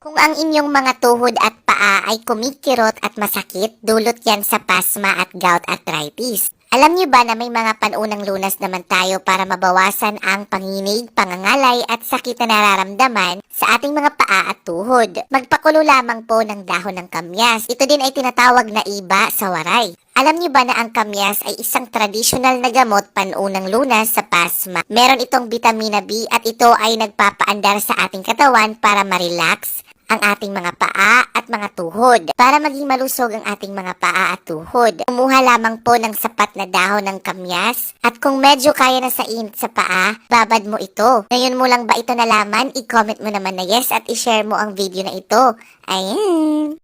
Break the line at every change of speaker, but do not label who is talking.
Kung ang inyong mga tuhod at paa ay kumikirot at masakit, dulot yan sa pasma at gout arthritis. Alam niyo ba na may mga panunang lunas naman tayo para mabawasan ang panginig, pangangalay at sakit na nararamdaman sa ating mga paa at tuhod? Magpakulo lamang po ng dahon ng kamyas. Ito din ay tinatawag na iba sa waray. Alam niyo ba na ang kamyas ay isang tradisyonal na gamot panunang lunas sa pasma? Meron itong vitamina B at ito ay nagpapaandar sa ating katawan para ma-relax ang ating mga paa at mga tuhod. Para maging malusog ang ating mga paa at tuhod, kumuha lamang po ng sapat na dahon ng kamyas at kung medyo kaya na sa init sa paa, babad mo ito. Ngayon mo lang ba ito nalaman? I-comment mo naman na yes at i-share mo ang video na ito. Ayan!